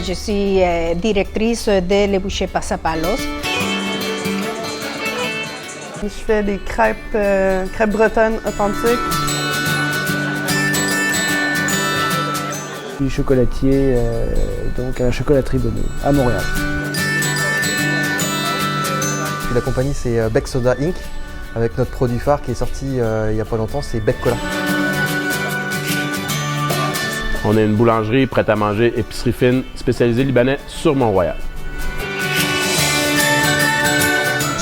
je suis directrice de Le Boucher Passapalos. Je fais des crêpes bretonnes authentiques. Je suis chocolatier donc à la chocolaterie Bonneau, à Montréal. La compagnie c'est Bec Soda Inc. Avec notre produit phare qui est sorti il n'y a pas longtemps, c'est Bec Cola. On est une boulangerie prête à manger, épicerie fine, spécialisée libanais sur Mont-Royal.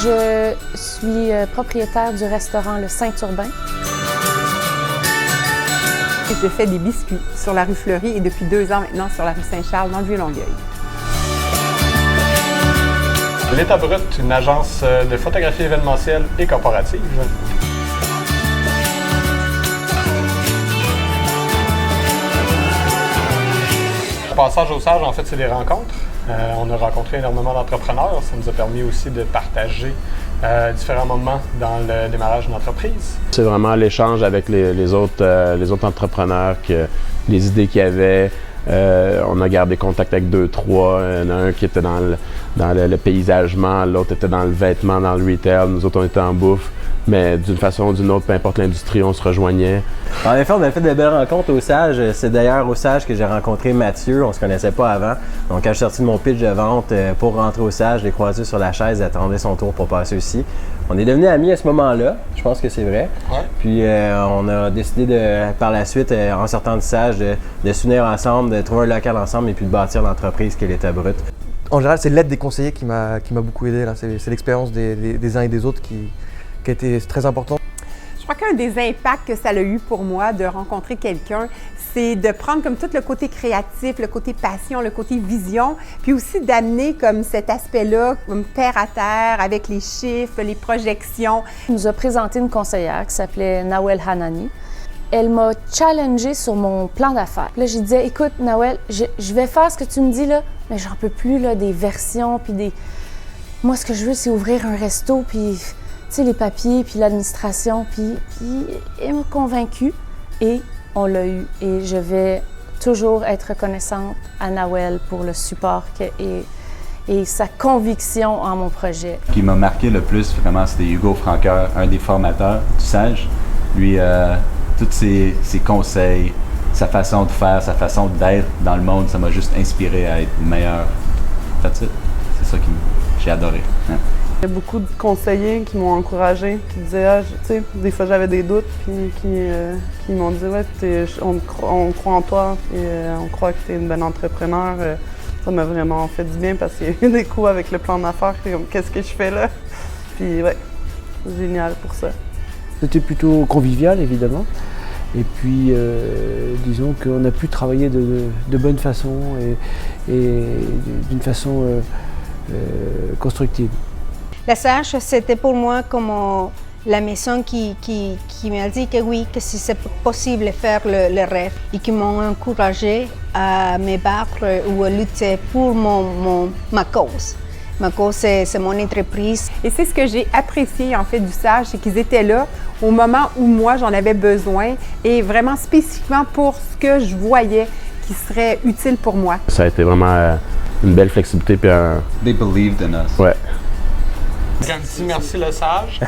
Je suis propriétaire du restaurant Le Saint-Urbain. Je fais des biscuits sur la rue Fleury et depuis 2 ans maintenant sur la rue Saint-Charles dans le Vieux-Longueuil. L'État Brut, une agence de photographie événementielle et corporative. Le passage au sage, en fait, c'est des rencontres. On a rencontré énormément d'entrepreneurs. Ça nous a permis aussi de partager différents moments dans le démarrage d'une entreprise. C'est vraiment l'échange avec les autres entrepreneurs, les idées qu'il y avait. On a gardé contact avec 2, 3. Il y en a un qui était dans le paysagement, l'autre était dans le vêtement, dans le retail. Nous autres, on était en bouffe. Mais d'une façon ou d'une autre, peu importe l'industrie, on se rejoignait. En effet, on a fait de belles rencontres au Sage. C'est d'ailleurs au Sage que j'ai rencontré Mathieu. On se connaissait pas avant. Donc, quand je suis sorti de mon pitch de vente pour rentrer au Sage, je l'ai croisé sur la chaise, il attendait son tour pour passer aussi. On est devenus amis à ce moment-là. Je pense que c'est vrai. Ouais. Puis, on a décidé par la suite, en sortant du Sage, de s'unir ensemble, de trouver un local ensemble et puis de bâtir l'entreprise qui est l'État Brut. En général, c'est l'aide des conseillers qui m'a beaucoup aidé. C'est l'expérience des uns et des autres qui a été très important. Je crois qu'un des impacts que ça a eu pour moi de rencontrer quelqu'un, c'est de prendre comme tout le côté créatif, le côté passion, le côté vision, puis aussi d'amener comme cet aspect-là, comme terre à terre, avec les chiffres, les projections. Il nous a présenté une conseillère qui s'appelait Nawel Hanani. Elle m'a challengée sur mon plan d'affaires. Là, j'ai dit, écoute, Nawel, je vais faire ce que tu me dis là, mais j'en peux plus là, des versions, puis des... Moi, ce que je veux, c'est ouvrir un resto, puis... Tu sais, les papiers, puis l'administration, puis elle m'a convaincue et on l'a eu. Et je vais toujours être reconnaissante à Nawel pour le support et sa conviction en mon projet. Ce qui m'a marqué le plus, vraiment, c'était Hugo Franqueur, un des formateurs du Sage. Lui, tous ses conseils, sa façon de faire, sa façon d'être dans le monde, ça m'a juste inspiré à être meilleur. C'est ça que j'ai adoré. Hein. Il y a beaucoup de conseillers qui m'ont encouragé, qui disaient, tu sais, des fois j'avais des doutes, puis qui m'ont dit, ouais, on croit en toi, puis on croit que tu es une bonne entrepreneur. Ça m'a vraiment fait du bien parce qu'il y a eu des coups avec le plan d'affaires, comme qu'est-ce que je fais là? Puis ouais, c'est génial pour ça. C'était plutôt convivial, évidemment. Et puis, disons qu'on a pu travailler de bonne façon et d'une façon constructive. La Sage, c'était pour moi comme la maison qui m'a dit que oui, que si c'est possible de faire le rêve et qui m'ont encouragé à me battre ou à lutter pour ma cause. Ma cause, c'est mon entreprise. Et c'est ce que j'ai apprécié en fait du Sage, c'est qu'ils étaient là au moment où moi j'en avais besoin et vraiment spécifiquement pour ce que je voyais qui serait utile pour moi. Ça a été vraiment une belle flexibilité puis un... They believed in us. Ouais. Merci, merci le Sage.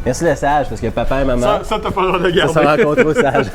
Merci le Sage, parce que papa et maman Ça t'as pas le droit de garder. se sont rencontrés au Sage.